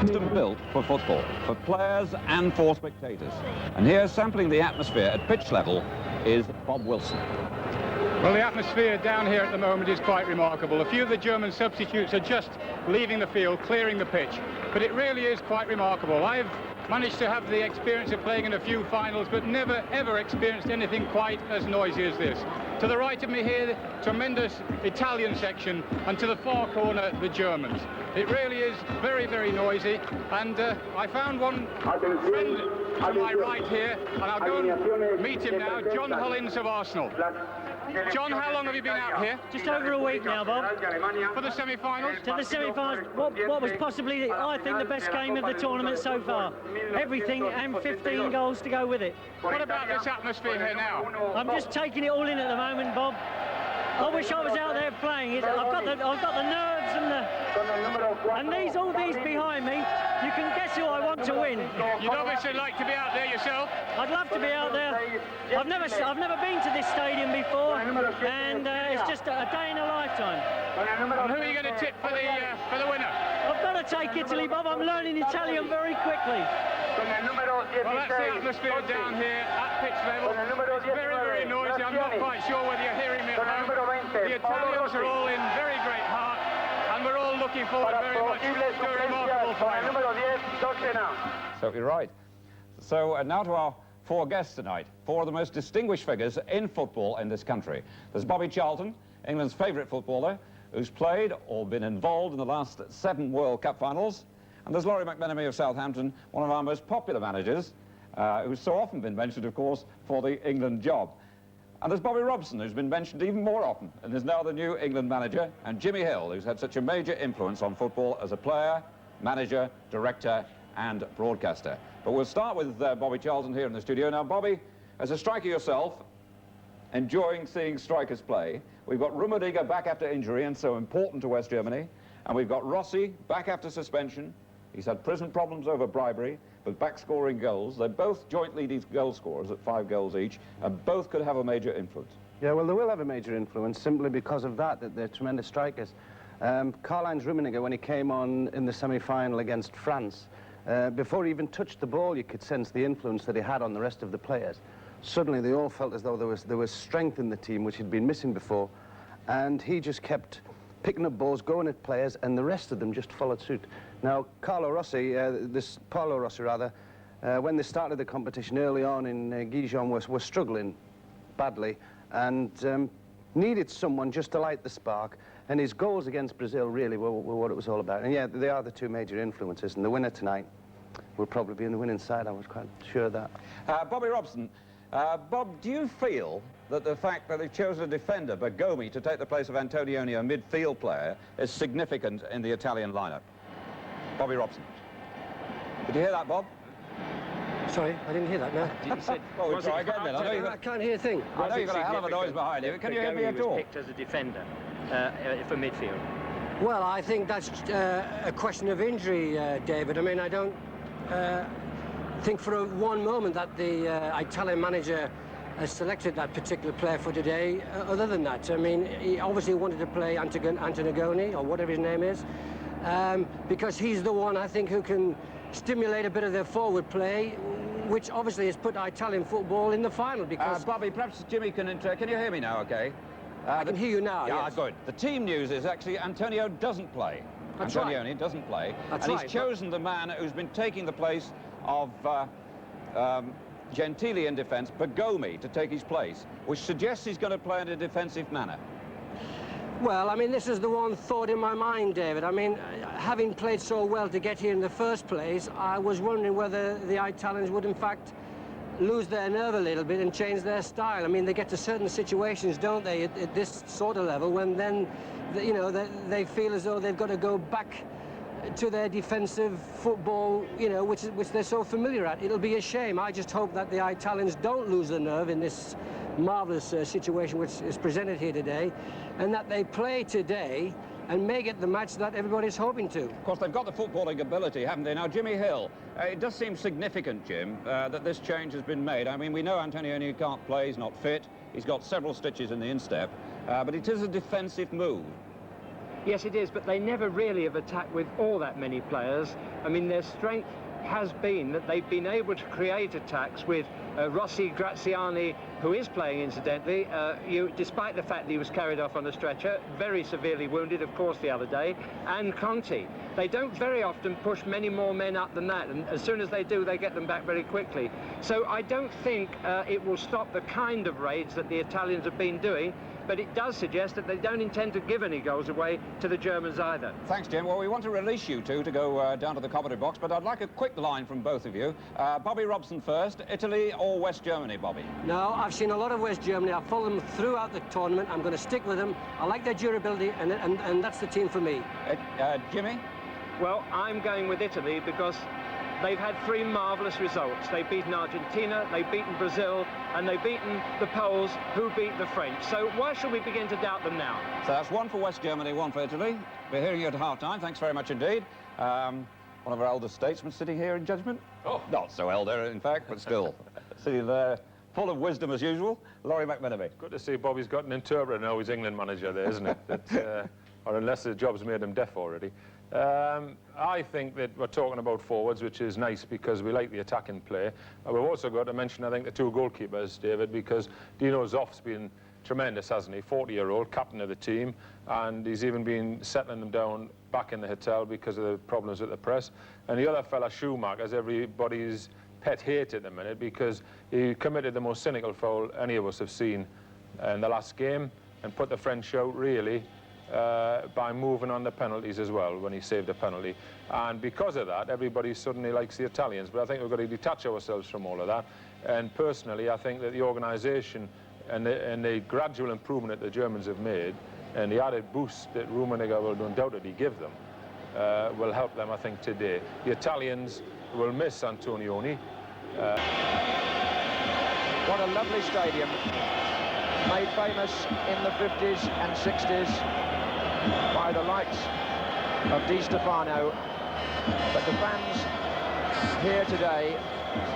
System built for football, for players and for spectators. And here, sampling the atmosphere at pitch level, is Bob Wilson. Well, the atmosphere down here at the moment is quite remarkable. A few of the German substitutes are just leaving the field, clearing the pitch. But it really is quite remarkable. I've managed to have the experience of playing in a few finals, but never, ever experienced anything quite as noisy as this. To the right of me here, the tremendous Italian section, and to the far corner, the Germans. It really is very, very noisy, and I found one friend to my right here, and I'll go and meet him now, John Hollins of Arsenal. John, how long have you been out here? Just over a week now, Bob. For the semi-finals? To the semi-finals, what was possibly, I think, the best game of the tournament so far. Everything, and 15 goals to go with it. What about this atmosphere here now? I'm just taking it all in at the moment, Bob. I wish I was out there playing it. I've got the nerves and all these behind me. You can guess who I want to win. You'd obviously like to be out there yourself. I'd love to be out there. I've never been to this stadium before, and it's just a day in a lifetime. And who are you going to tip for the winner? I've got to take Italy, Bob. I'm learning Italian very quickly. Well, that's the atmosphere down here at pitch level. It's very, very noisy. I'm not quite sure whether you're hearing me at home. The Italians are all in very great heart, and we're all looking forward very much to a remarkable final. So you're right. So now to our four guests tonight, four of the most distinguished figures in football in this country. There's Bobby Charlton, England's favourite footballer, who's played or been involved in the last 7 World Cup finals. And there's Laurie McMenemy of Southampton, one of our most popular managers, who's so often been mentioned, of course, for the England job. And there's Bobby Robson, who's been mentioned even more often, and is now the new England manager, and Jimmy Hill, who's had such a major influence on football as a player, manager, director, and broadcaster. But we'll start with Bobby Charlton here in the studio. Now, Bobby, as a striker yourself, enjoying seeing strikers play, we've got Rummenigge back after injury and so important to West Germany, and we've got Rossi back after suspension. He's had prison problems over bribery, but back scoring goals. They're both joint leading goal scorers at 5 goals each, and both could have a major influence. Yeah, well, they will have a major influence simply because of that they're tremendous strikers. Karl-Heinz Rummenigge, when he came on in the semi-final against France, before he even touched the ball, you could sense the influence that he had on the rest of the players. Suddenly, they all felt as though there was strength in the team, which had been missing before, and he just kept picking up balls, going at players, and the rest of them just followed suit. Now, Paolo Rossi, when they started the competition early on in Gijon, were struggling badly and needed someone just to light the spark. And his goals against Brazil really were what it was all about. And yeah, they are the two major influences. And the winner tonight will probably be on the winning side. I was quite sure of that. Bobby Robson, Bob, do you feel that the fact that they've chosen a defender, Bergomi, to take the place of Antonioni, a midfield player, is significant in the Italian lineup? Bobby Robson. Did you hear that, Bob? Sorry, I didn't hear that, no. You said, well, we'll try again then. I can't hear a thing. I know you've got a hell of a noise behind you. Can you hear me at all? Was picked as a defender for midfield. Well, I think that's a question of injury, David. I mean, I don't think for one moment that the Italian manager has selected that particular player for today. Other than that, I mean, he obviously wanted to play Antonagoni, or whatever his name is, because he's the one, I think, who can stimulate a bit of their forward play, which obviously has put Italian football in the final. Because Bobby, perhaps Jimmy can you hear me now, okay? I can hear you now, yeah, yes. Good. The team news is actually Antonio doesn't play. That's Antonioni right. doesn't play. That's and right, he's chosen the man who's been taking the place of Gentili in defence, Bergomi, to take his place, which suggests he's going to play in a defensive manner. Well, I mean, this is the one thought in my mind, David. I mean, having played so well to get here in the first place, I was wondering whether the Italians would, in fact, lose their nerve a little bit and change their style. I mean, they get to certain situations, don't they, at this sort of level, when then, you know, they feel as though they've got to go back to their defensive football, you know, which they're so familiar at. It'll be a shame. I just hope that the Italians don't lose the nerve in this marvellous situation which is presented here today, and that they play today and make it the match that everybody's hoping to. Of course, they've got the footballing ability, haven't they? Now, Jimmy Hill, it does seem significant, Jim, that this change has been made. I mean, we know Antonioni can't play, he's not fit, he's got several stitches in the instep, but it is a defensive move. Yes, it is, but they never really have attacked with all that many players. I mean, their strength has been that they've been able to create attacks with Rossi Graziani, who is playing incidentally, despite the fact that he was carried off on a stretcher, very severely wounded, of course, the other day, and Conti. They don't very often push many more men up than that, and as soon as they do, they get them back very quickly. So I don't think it will stop the kind of raids that the Italians have been doing, but it does suggest that they don't intend to give any goals away to the Germans either. Thanks, Jim. Well, we want to release you two to go down to the commentary box, but I'd like a quick line from both of you. Bobby Robson first, Italy or West Germany, Bobby? No, I've seen a lot of West Germany. I've followed them throughout the tournament. I'm going to stick with them. I like their durability, and that's the team for me. Jimmy? Well, I'm going with Italy because they've had 3 marvellous results. They've beaten Argentina, they've beaten Brazil, and they've beaten the Poles, who beat the French. So why should we begin to doubt them now? So that's 1 for West Germany, 1 for Italy. We're hearing you at half-time. Thanks very much indeed. One of our elder statesmen sitting here in judgment. Oh, not so elder, in fact, but still. Sitting there, full of wisdom as usual, Laurie McMenemy. Good to see Bobby's got an interpreter now. He's England manager there, isn't it? That, or unless the job's made him deaf already. I think that we're talking about forwards, which is nice because we like the attacking play. We've also got to mention, I think, the 2 goalkeepers, David, because Dino Zoff's been tremendous, hasn't he? 40-year-old, captain of the team, and he's even been settling them down back in the hotel because of the problems with the press. And the other fella, Schumacher's everybody's pet hate at the minute because he committed the most cynical foul any of us have seen in the last game and put the French out, really, by moving on the penalties as well when he saved a penalty. And because of that, everybody suddenly likes the Italians. But I think we've got to detach ourselves from all of that. And personally, I think that the organisation and the gradual improvement that the Germans have made and the added boost that Rummenigge will undoubtedly give them will help them, I think, today. The Italians will miss Antonioni. What a lovely stadium, made famous in the 50s and 60s by the likes of Di Stefano, but the fans here today,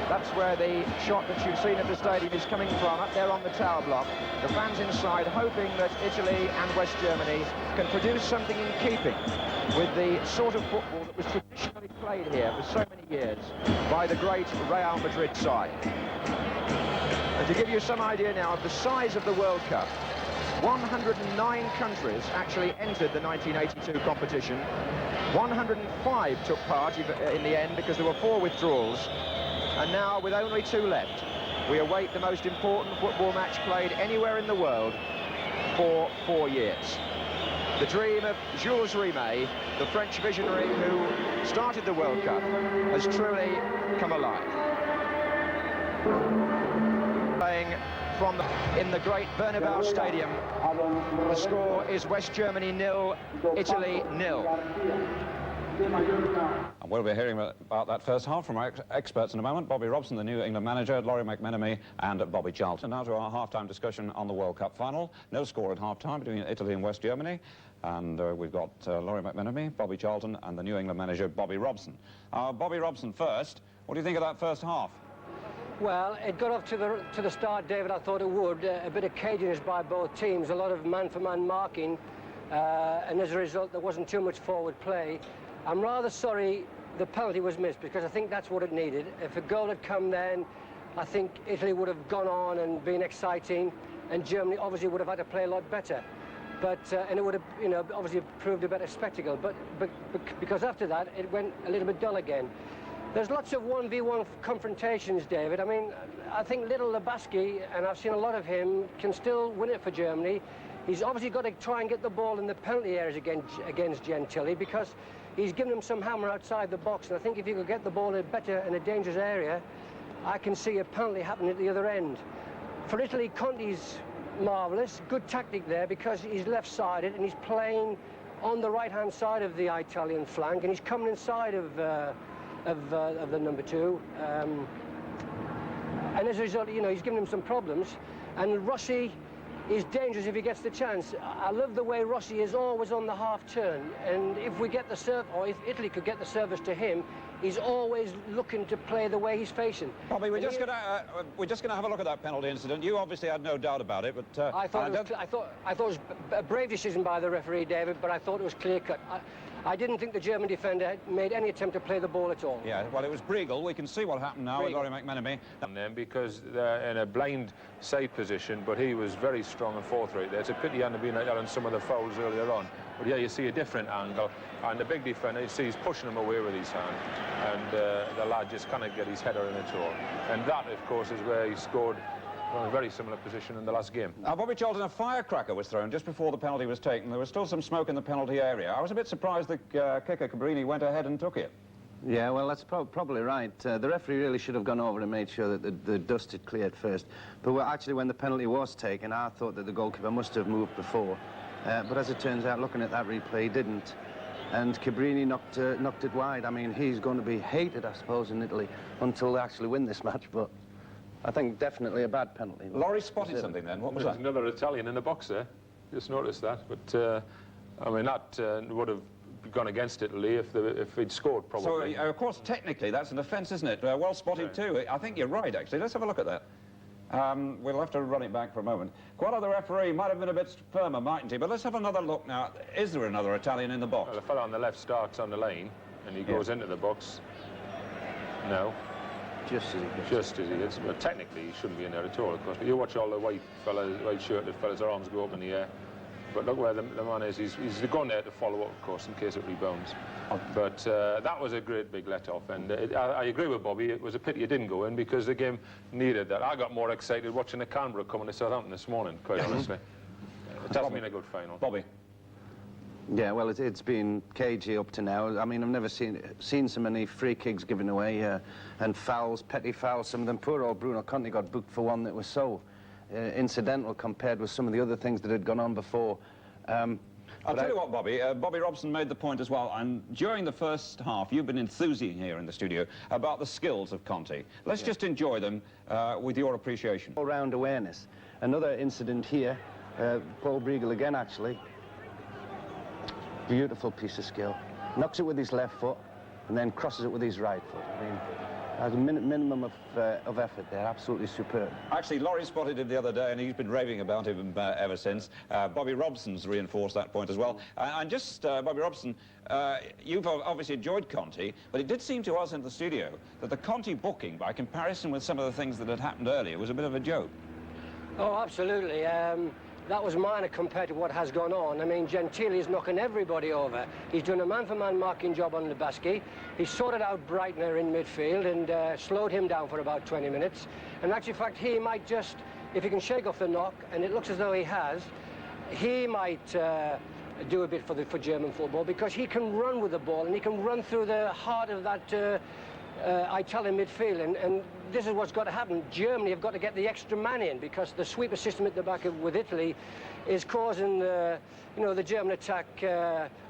that's where the shot that you've seen of the stadium is coming from, up there on the tower block. The fans inside hoping that Italy and West Germany can produce something in keeping with the sort of football that was traditionally played here for so many years by the great Real Madrid side. And to give you some idea now of the size of the World Cup, 109 countries actually entered the 1982 competition. 105 took part in the end because there were 4 withdrawals. And now, with only 2 left, we await the most important football match played anywhere in the world for 4 years. The dream of Jules Rimet, the French visionary who started the World Cup, has truly come alive. Playing in the great Bernabeu Stadium, the score is West Germany 0, Italy 0. And we'll be hearing about that first half from our experts in a moment. Bobby Robson, the new England manager, Laurie McMenemy and Bobby Charlton. Now to our half-time discussion on the World Cup final. No score at half-time between Italy and West Germany. And we've got Laurie McMenemy, Bobby Charlton and the new England manager, Bobby Robson. Bobby Robson first. What do you think of that first half? Well, it got off to the start, David. I thought it would. A bit of caginess by both teams, a lot of man-for-man marking, and as a result, there wasn't too much forward play. I'm rather sorry the penalty was missed because I think that's what it needed. If a goal had come then, I think Italy would have gone on and been exciting, and Germany obviously would have had to play a lot better. But and it would have, you know, obviously proved a better spectacle. But because after that, it went a little bit dull again. There's lots of 1v1 confrontations, David. I mean, I think little Labaski, and I've seen a lot of him, can still win it for Germany. He's obviously got to try and get the ball in the penalty areas against Gentili because he's given him some hammer outside the box. And I think if he could get the ball in a dangerous area, I can see a penalty happening at the other end. For Italy, Conti's marvellous. Good tactic there because he's left-sided and he's playing on the right-hand side of the Italian flank, and he's coming inside of the number 2, and as a result, you know, he's given him some problems. And Rossi, he's dangerous if he gets the chance. I love the way Rossi is always on the half turn, and if we get the serve, or if Italy could get the service to him, he's always looking to play the way he's facing. Bobby, we're just going to have a look at that penalty incident. You obviously had no doubt about it, but I thought it was a brave decision by the referee, David, but I thought it was clear cut. I didn't think the German defender had made any attempt to play the ball at all. Yeah, well, it was Briegel. We can see what happened now with Laurie McMenemy. And then because they're in a blind side position, but he was very strong and forthright there. It's a pity he hadn't been like that on some of the fouls earlier on. But yeah, you see a different angle, and the big defender, you see he's pushing him away with his hand, and the lad just cannot get his header in at all. And that, of course, is where he scored a very similar position in the last game. Now, Bobby Charlton, a firecracker was thrown just before the penalty was taken. There was still some smoke in the penalty area. I was a bit surprised the kicker, Cabrini, went ahead and took it. Yeah, well, that's probably right. The referee really should have gone over and made sure that the dust had cleared first. But actually, when the penalty was taken, I thought that the goalkeeper must have moved before. But as it turns out, looking at that replay, he didn't. And Cabrini knocked it wide. I mean, he's going to be hated, I suppose, in Italy until they actually win this match. But I think definitely a bad penalty. Laurie spotted something then. What was that? Another Italian in the box there. Just noticed that. But, I mean, that would have gone against Italy if he'd scored, probably. So, of course, technically, that's an offence, isn't it? Well spotted, too. I think you're right, actually. Let's have a look at that. We'll have to run it back for a moment. Quattro, the referee, might have been a bit firmer, mightn't he? But let's have another look now. Is there another Italian in the box? Well, the fellow on the left starts on the lane, and he goes into the box. No. Just as he gets. Just as he gets. Well, technically, he shouldn't be in there at all, of course. But you watch all the white-shirted fellas, their arms go up in the air. But look where the man is. He's gone there to follow up, of course, in case it rebounds. But that was a great big let-off. And I agree with Bobby. It was a pity it didn't go in because the game needed that. I got more excited watching the Canberra coming to Southampton this morning, quite honestly. It has been a good final. Bobby. Yeah, well, it's been cagey up to now. I mean, I've never seen so many free kicks given away and fouls, petty fouls. Some of them, poor old Bruno Conti got booked for one that was so incidental compared with some of the other things that had gone on before. I'll tell you what, Bobby. Bobby Robson made the point as well, and during the first half, you've been enthusing here in the studio about the skills of Conti. Let's just enjoy them with your appreciation. All-round awareness. Another incident here, Paul Briegel again, actually. Beautiful piece of skill. Knocks it with his left foot and then crosses it with his right foot. I mean, has a minimum of effort there. Absolutely superb. Actually, Laurie spotted him the other day, and he's been raving about him ever since. Bobby Robson's reinforced that point as well. And just, Bobby Robson, you've obviously enjoyed Conti, but it did seem to us in the studio that the Conti booking, by comparison with some of the things that had happened earlier, was a bit of a joke. Oh, absolutely. That was minor compared to what has gone on. I mean, Gentili is knocking everybody over. He's done a man-for-man marking job on Lebasky. He sorted out Breitner in midfield and slowed him down for about 20 minutes. And actually, in fact, he might just, if he can shake off the knock, and it looks as though he has, he might do a bit for German football because he can run with the ball and he can run through the heart of that Italian midfield, and this is what's got to happen. Germany have got to get the extra man in because the sweeper system at the back with Italy is causing the German attack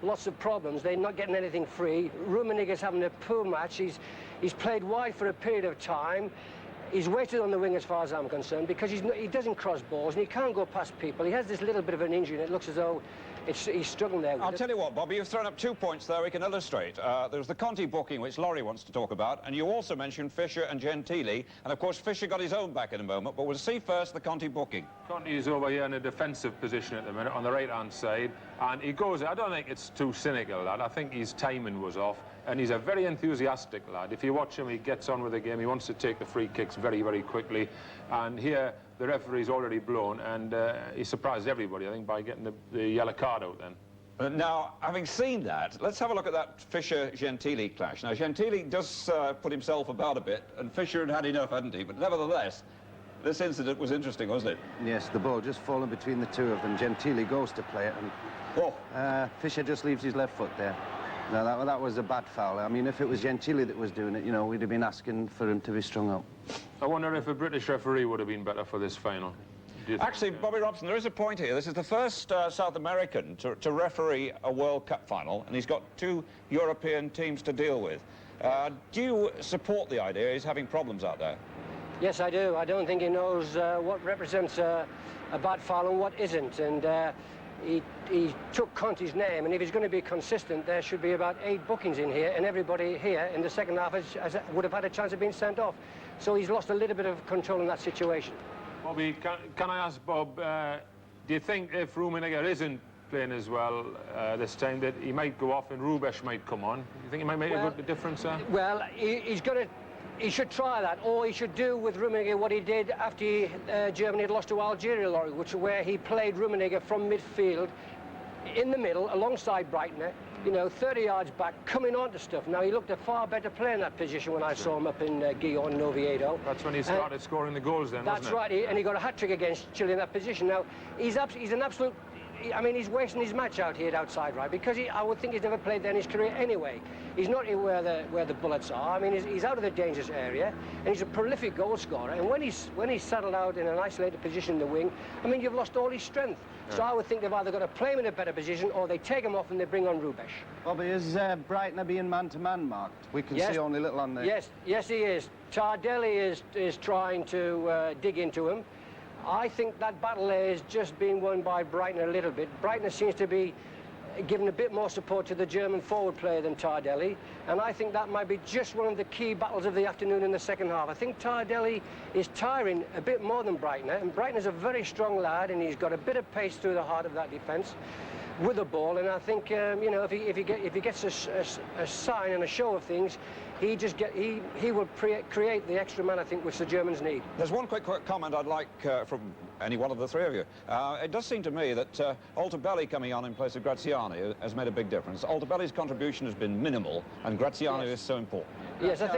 lots of problems. They're not getting anything free. Rummenigge's having a poor match. He's played wide for a period of time. He's wasted on the wing as far as I'm concerned because he doesn't cross balls and he can't go past people. He has this little bit of an injury and it looks as though he's struggling there with I'll tell you what, Bobby, you've thrown up 2 points there we can illustrate. There's the Conti booking, which Laurie wants to talk about, and you also mentioned Fisher and Gentili, and of course Fisher got his own back in a moment, but we'll see first the Conti booking. Conti is over here in a defensive position at the minute on the right-hand side, and he goes, I don't think it's too cynical, lad. I think his timing was off, and he's a very enthusiastic lad. If you watch him, he gets on with the game. He wants to take the free kicks very, very quickly, and here the referee's already blown, and he surprised everybody, I think, by getting the yellow card out then. Now, having seen that, let's have a look at that Fisher-Gentili clash. Now, Gentili does put himself about a bit, and Fisher had had enough, hadn't he? But nevertheless, this incident was interesting, wasn't it? Yes, the ball just falling between the two of them. Gentili goes to play it, and Fisher just leaves his left foot there. Now, that was a bad foul. I mean, if it was Gentili that was doing it, we'd have been asking for him to be strung up. I wonder if a British referee would have been better for this final. Actually, Bobby Robson, there is a point here. This is the first South American to referee a World Cup final, and he's got 2 European teams to deal with. Do you support the idea he's having problems out there? Yes, I do. I don't think he knows what represents a bad foul and what isn't. And he took Conte's name, and if he's going to be consistent, there should be about 8 bookings in here, and everybody here in the second half would have had a chance of being sent off. So he's lost a little bit of control in that situation. Bobby, can I ask Bob, do you think if Rummenigge isn't playing as well this time, that he might go off and Rubesch might come on? Do you think he might make a good difference there? Well, he should try that, or he should do with Rummenigge what he did after Germany had lost to Algeria, where he played Rummenigge from midfield in the middle alongside Breitner, you know, 30 yards back, coming on to stuff. Now, he looked a far better player in that position when I saw him up in Gijón and Oviedo. That's when he started scoring the goals then, that's wasn't it? Right, and he got a hat-trick against Chile in that position. Now, he's an absolute... I mean, he's wasting his match out here at outside right, because I would think he's never played there in his career anyway. He's not where the bullets are. I mean, he's out of the dangerous area, and he's a prolific goal scorer. And when he's settled out in an isolated position in the wing, I mean, you've lost all his strength. Yeah. So I would think they've either got to play him in a better position, or they take him off and they bring on Rubesch. Bobby, is Breitner being man-to-man marked? We can see only little on there. Yes, he is. Tardelli is trying to dig into him. I think that battle there is just being won by Breitner a little bit. Breitner seems to be giving a bit more support to the German forward player than Tardelli, and I think that might be just one of the key battles of the afternoon in the second half. I think Tardelli is tiring a bit more than Breitner, and Breitner's a very strong lad, and he's got a bit of pace through the heart of that defence with the ball, and I think you know, if he gets a sign and a show of things, he will create the extra man, I think, which the Germans need. There's one quick comment I'd like from any one of the three of you. It does seem to me that Altobelli coming on in place of Graziani has made a big difference. Altobelli's contribution has been minimal, and Graziani is so important. Yes, I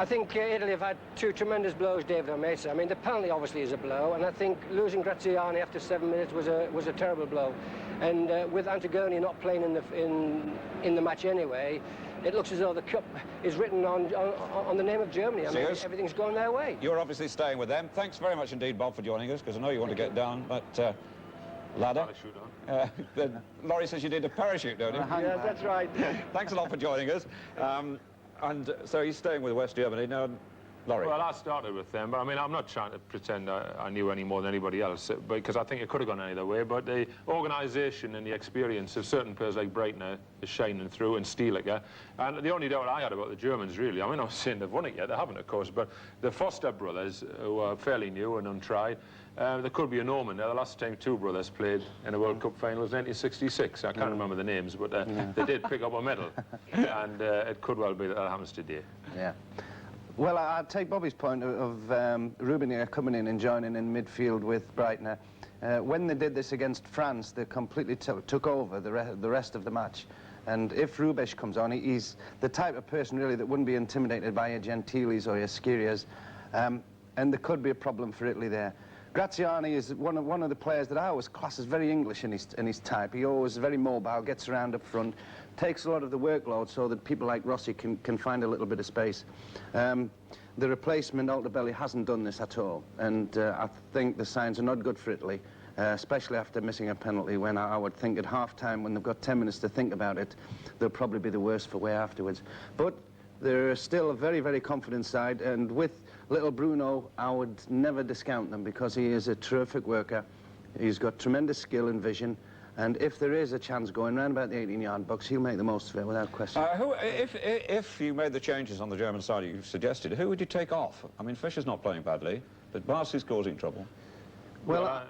think Italy have had 2 tremendous blows, David and Mesa. I mean, the penalty obviously is a blow, and I think losing Graziani after 7 minutes was a terrible blow. And with Antigone not playing in the match anyway, it looks as though the cup is written on the name of Germany. I mean, everything's going their way. You're obviously staying with them. Thanks very much indeed, Bob, for joining us, because I know you want to get down that ladder. Parachute on. Laurie says you need a parachute, don't you? Yeah, that's right. Thanks a lot for joining us. And so he's staying with West Germany now. Laurie. Well, I started with them, but I mean, I'm not trying to pretend I knew any more than anybody else, because I think it could have gone either way, but the organisation and the experience of certain players like Breitner is shining through, and Stieliger. And the only doubt I had about the Germans, really, I mean, I'm not saying they've won it yet, they haven't, of course, but the Foster brothers, who are fairly new and untried, there could be a Norman there. The last time 2 brothers played in a World Cup final was 1966. I can't remember the names, but they did pick up a medal, and it could well be that happens today. Yeah. Well, I'd take Bobby's point of Rummenigge coming in and joining in midfield with Breitner. When they did this against France, they completely took over the rest of the match. And if Rubesch comes on, he's the type of person, really, that wouldn't be intimidated by your Gentilis or your Skirias. And there could be a problem for Italy there. Graziani is one of the players that I always class as very English in his type. He always very mobile, gets around up front, takes a lot of the workload so that people like Rossi can find a little bit of space. The replacement, Altobelli, hasn't done this at all, and I think the signs are not good for Italy, especially after missing a penalty, when I would think at half-time, when they've got 10 minutes to think about it, they'll probably be the worse for wear afterwards. But they're still a very, very confident side, and with little Bruno, I would never discount them, because he is a terrific worker. He's got tremendous skill and vision, and if there is a chance going round about the 18-yard box, he'll make the most of it without question. If you made the changes on the German side you've suggested, who would you take off? I mean, Fischer's not playing badly, but Barsi's causing trouble. Well,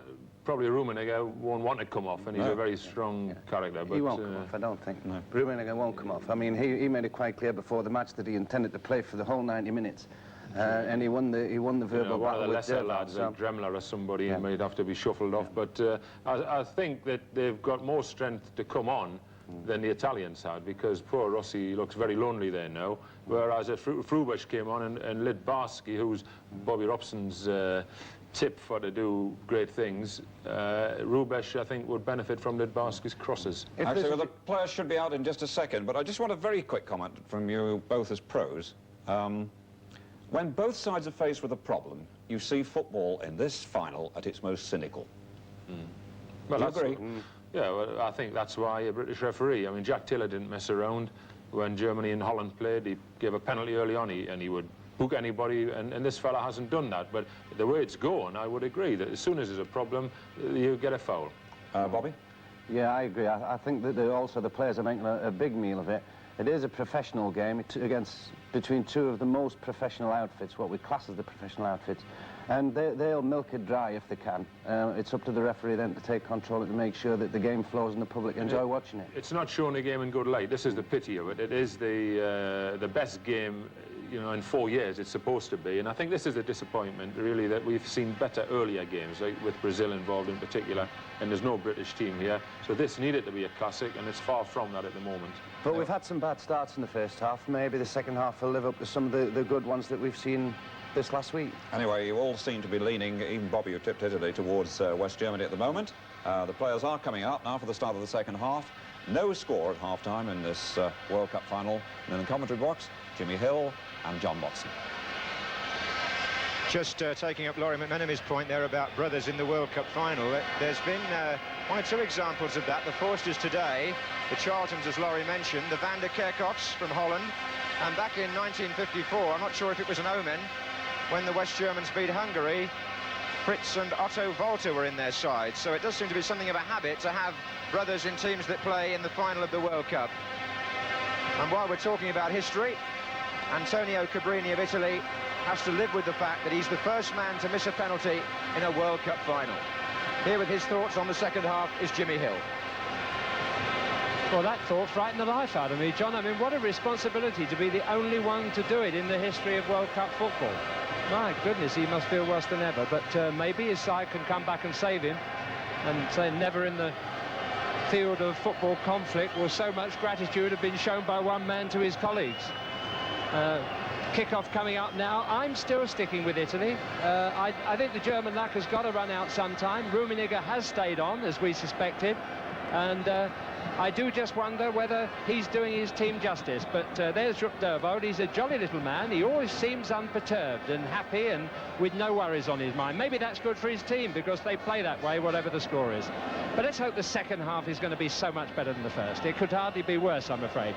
probably Rummenigge won't want to come off, and he's a very strong character. But he won't come off, I don't think. No. Rummenigge won't come off. I mean, he made it quite clear before the match that he intended to play for the whole 90 minutes. And he won the verbal battle. One of the lesser lads, like Dremler or somebody, might have to be shuffled off. But I think that they've got more strength to come on than the Italian side, because poor Rossi looks very lonely there now. Whereas if Rubesch came on and led Barski, who's Bobby Robson's tip for to do great things, Rubesch, I think, would benefit from Lidbarski's crosses. Actually, well, the players should be out in just a second, but I just want a very quick comment from you both as pros. When both sides are faced with a problem, you see football in this final at its most cynical. Well, do you agree? Yeah, well, I think that's why a British referee, I mean, Jack Tiller didn't mess around when Germany and Holland played. He gave a penalty early on, and he would book anybody, and this fella hasn't done that. But the way it's going, I would agree that as soon as there's a problem, you get a foul. Bobby? Yeah, I agree. I think that also the players are making a big meal of it. It is a professional game between two of the most professional outfits, what we class as the professional outfits, and they'll milk it dry if they can. It's up to the referee then to take control and to make sure that the game flows and the public enjoy watching it. It's not showing the game in good light. This is the pity of it. It is the best game, you know, in 4 years it's supposed to be, and I think this is a disappointment, really, that we've seen better earlier games, like with Brazil involved in particular, and there's no British team here, so this needed to be a classic, and it's far from that at the moment. But we've had some bad starts in the first half. Maybe the second half will live up to some of the good ones that we've seen this last week. Anyway, you all seem to be leaning, even Bobby, who tipped Italy, towards West Germany at the moment. The players are coming out now for the start of the second half. No score at half-time in this World Cup final. And in the commentary box, Jimmy Hill and John Watson. Just taking up Laurie McMenamin's point there about brothers in the World Cup final. There's been one or two examples of that. The Forsters today, the Charltons, as Laurie mentioned, the Van der Kerkhoffs from Holland, and back in 1954, I'm not sure if it was an omen, when the West Germans beat Hungary, Fritz and Otto Walter were in their side. So it does seem to be something of a habit to have brothers in teams that play in the final of the World Cup. And while we're talking about history, Antonio Cabrini of Italy has to live with the fact that he's the first man to miss a penalty in a World Cup final. Here with his thoughts on the second half is Jimmy Hill. Well, that thought frightened the life out of me, John. I mean, what a responsibility to be the only one to do it in the history of World Cup football. My goodness, he must feel worse than ever, but maybe his side can come back and save him and say never in the field of football conflict will so much gratitude have been shown by one man to his colleagues. Kick-off coming up now. I'm still sticking with Italy. I think the German luck has got to run out sometime. Rummenigge has stayed on, as we suspected, and I do just wonder whether he's doing his team justice. But there's Rupp Dervold. He's a jolly little man. He always seems unperturbed and happy and with no worries on his mind. Maybe that's good for his team because they play that way, whatever the score is. But let's hope the second half is going to be so much better than the first. It could hardly be worse, I'm afraid.